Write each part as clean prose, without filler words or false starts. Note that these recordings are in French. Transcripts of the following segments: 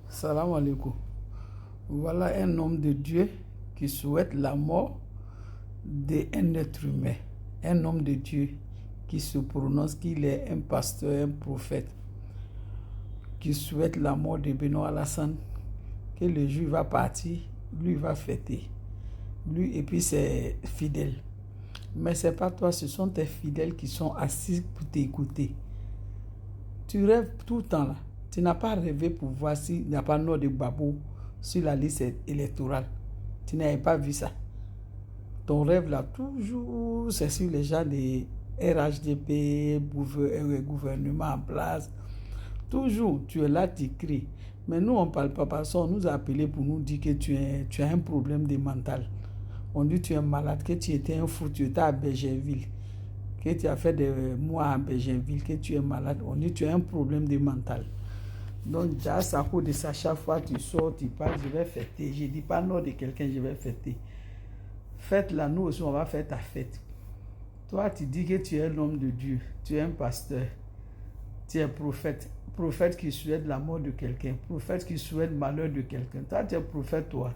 Salam alaikum. Voilà un homme de Dieu qui souhaite la mort d'un être humain. Un homme de Dieu qui se prononce qu'il est un pasteur, un prophète, qui souhaite la mort de Benoît Alassane, que le jour va partir, lui va fêter. Lui et puis ses fidèles. Mais ce n'est pas toi, ce sont tes fidèles qui sont assis pour t'écouter. Tu rêves tout le temps là. Tu n'as pas rêvé pour voir s'il n'y a pas nom de Babou sur la liste électorale. Tu n'avais pas vu ça. Ton rêve là, toujours, c'est sur les gens de RHDP, gouvernement en place. Toujours, tu es là, tu cries. Mais nous, on ne parle pas parce qu'on nous a appelés pour nous dire que tu as un problème de mental. On dit que tu es malade, que tu étais un fou, tu étais à Bergenville, que tu as fait des mois à Bergenville, que tu es malade. On dit que tu as un problème de mental. Donc, déjà, à cause de ça, chaque fois que tu sors, tu parles, je vais fêter. Je ne dis pas non de quelqu'un, je vais fêter. Fête là, nous aussi, on va faire ta fête. Toi, tu dis que tu es l'homme de Dieu, tu es un pasteur, tu es prophète. Prophète qui souhaite la mort de quelqu'un, prophète qui souhaite le malheur de quelqu'un. Toi, tu es prophète, toi.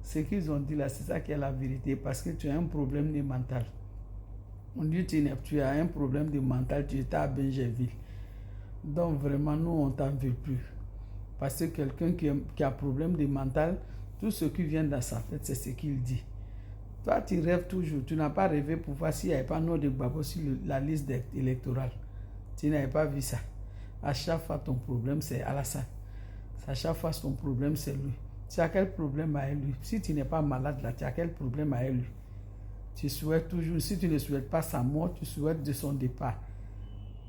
Ce qu'ils ont dit là, c'est ça qui est la vérité, parce que tu as un problème de mental. On dit que tu as un problème de mental, tu étais à Benjerville. Donc vraiment, nous, on ne t'en veut plus. Parce que quelqu'un qui a un problème de mental, tout ce qui vient dans sa tête, c'est ce qu'il dit. Toi, tu rêves toujours. Tu n'as pas rêvé pour voir s'il n'y avait pas nom de Gbagbo sur la liste électorale. Tu n'avais pas vu ça. À chaque fois, ton problème, c'est Alassane. À chaque fois, ton problème, c'est lui. Tu as quel problème avec lui? Si tu n'es pas malade là, tu as quel problème avec lui? Tu souhaites toujours, si tu ne souhaites pas sa mort, tu souhaites de son départ.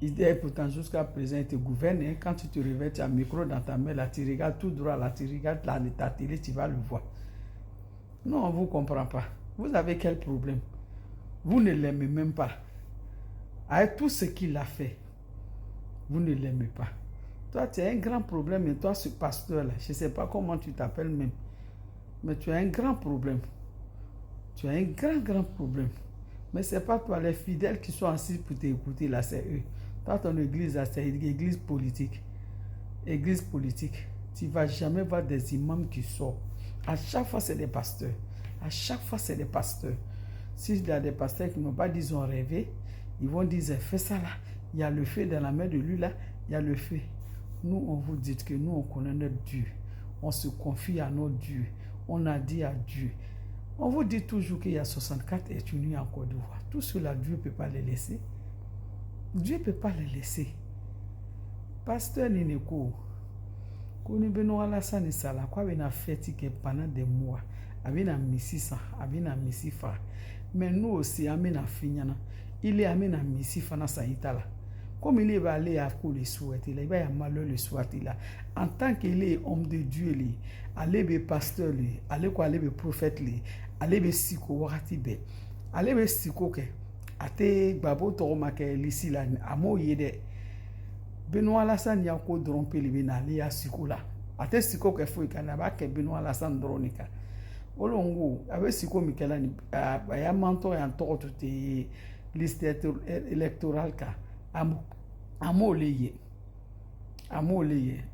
Il est pourtant jusqu'à présent, il te gouverne. Hein? Quand tu te réveilles, tu as un micro dans ta main, là, tu regardes tout droit, là, tu regardes là, ta télé, tu vas le voir. Non, on ne vous comprend pas. Vous avez quel problème? Vous ne l'aimez même pas. Avec tout ce qu'il a fait, vous ne l'aimez pas. Toi, tu as un grand problème, et toi, ce pasteur-là, je ne sais pas comment tu t'appelles même, mais tu as un grand problème. Tu as un grand problème. Mais ce n'est pas toi, les fidèles qui sont assis pour t'écouter, là, c'est eux. Toi, ton église, là, c'est une église politique. Église politique. Tu ne vas jamais voir des imams qui sortent. À chaque fois, c'est des pasteurs. À chaque fois, c'est des pasteurs. S'il y a des pasteurs qui n'ont pas dit qu'ils ont rêvé, ils vont dire, fais ça là. Il y a le feu dans la main de lui là. Il y a le feu. Nous, on vous dit que nous, on connaît notre Dieu. On se confie à notre Dieu. On a dit à Dieu. On vous dit toujours qu'il y a 64 ethnies en Côte d'Ivoire. Tout cela, Dieu ne peut pas les laisser. Dieu ne peut pas les laisser. Pasteur Nineko, Koni Benoît Alassane Sala, quoi ben a fait que pendant des mois, avec un missisa, avec un missifa. Mais nous aussi, avec un fignana, il est avec un missifa na saïtala. Comme il est allé à cause le souhait, il va y avoir malheur le souhait là. En tant qu'il est homme de Dieu, allez be pasteur, allez quoi, allez be prophète, allez be siko wakati be, allez be siko ke, ate babo toroma ke lisi la, amo yede. Benoît Alassane ya ko drompe li bena ali ya siko la. Ate siko ke fo ikana ba ke Benoît Alassane dronika. Olongo, avec siko mikela ni ya manto ya ntoko te liste électorale ka. Amoleye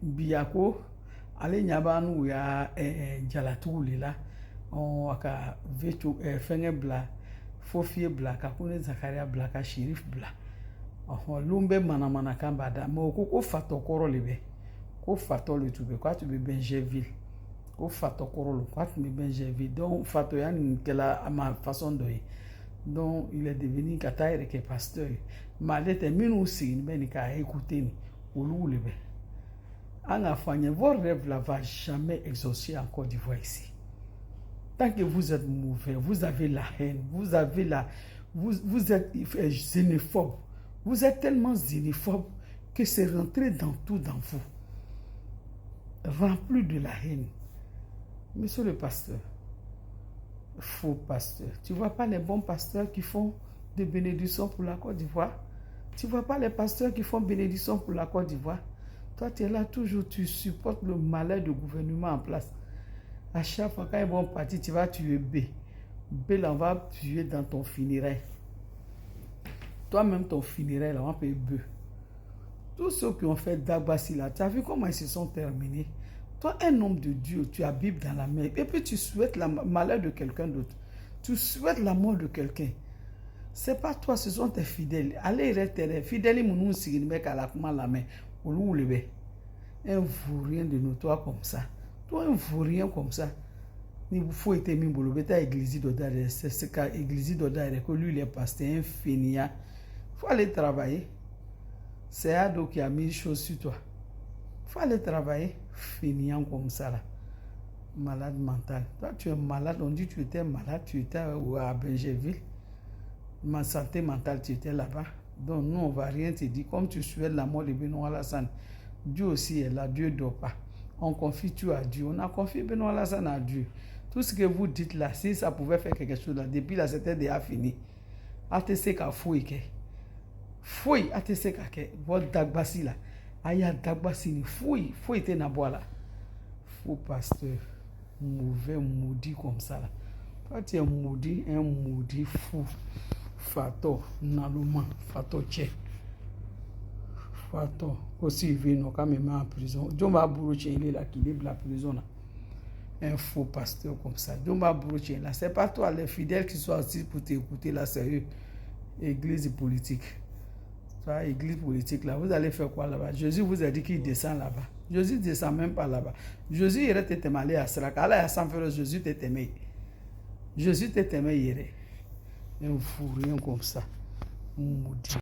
biyako ale nyabanu ya jalatu lela on aka veto fenge bla fofie bla ka kune Zakaria bla ka shérif bla lumbe mana kamba da mo ko fato koro lebe ko fato le tube ko tu be Benjerville ko fato koro lo ko tu be Benjerville donc fato ya nkela ma façon de donc il est devenu kataire que pasteur malete minu si ben ka écouter ni oluulebe anga fanya vos rêves là va jamais exaucer en Côte d'Ivoire ici. Tant que vous êtes mauvais, vous avez la haine, vous êtes xénophobe. Vous êtes tellement xénophobe que c'est rentré dans tout dans vous. Rempli de la haine. Monsieur le pasteur, faux pasteur. Tu vois pas les bons pasteurs qui font des bénédictions pour la Côte d'Ivoire? Tu vois pas les pasteurs qui font bénédiction pour la Côte d'Ivoire? Toi, tu es là toujours, tu supportes le malheur du gouvernement en place. À chaque fois, quand ils vont partir, tu vas tuer B. B, là, on va tuer dans ton funérail. Toi-même, ton funérail, là, on va payer B. Tous ceux qui ont fait Dagbassi, là, tu as vu comment ils se sont terminés? Toi, un homme de Dieu, tu habites dans la mer. Et puis tu souhaites le malheur de quelqu'un d'autre. Tu souhaites la mort de quelqu'un. Ce n'est pas toi, ce sont tes fidèles. Allez, rester fidèles, nous signer mec à la main. Ou le un vaurien de nous, toi comme ça. Toi, un vaurien comme ça. Il faut être mis pour le église d'Odare. C'est ce qu'a église d'Odare que lui, il est pasteur, un fainéant. Il faut aller travailler. C'est Ado qui a mis une chose sur toi. Il faut aller travailler. Fainéant comme ça là. Malade mental. Toi, tu es malade. On dit que tu étais malade. Tu étais à Benjeville. Ma santé mentale, tu étais là-bas. Donc, nous, on ne va rien te dire. Comme tu souhaites la mort de Benoît Alassane, Dieu aussi est là. Dieu ne dort pas. On confie tout à Dieu. On a confié Benoît Alassane à Dieu. Tout ce que vous dites là, si ça pouvait faire quelque chose là, depuis là, c'était déjà fini. ATC ka fouille. Fouille, ATC ka ke. Votre dagbasi là. Aya dagbasi ni fouille. Fouille te na bois là. Faux pasteur. Mauvais, maudit comme ça là. Toi, tu es maudit, un maudit fou. Fato, Naluma, Fato Tché. Fato, aussi il vient quand même en prison. Djomba Bourouché, il est là, qui est la prison là. Un faux pasteur comme ça. Djomba Bourouché là, c'est pas toi, les fidèles qui sont assis pour t'écouter là, sérieux. Église politique. Toi, église politique là, vous allez faire quoi là-bas? Jésus vous a dit qu'il descend là-bas. Jésus ne descend même pas là-bas. Jésus irait te témoigner à Sraka. Là, il y a 100 frères, Jésus te témoigne. Jésus te témoigne, il irait. Un fou, rien comme ça. Maudit.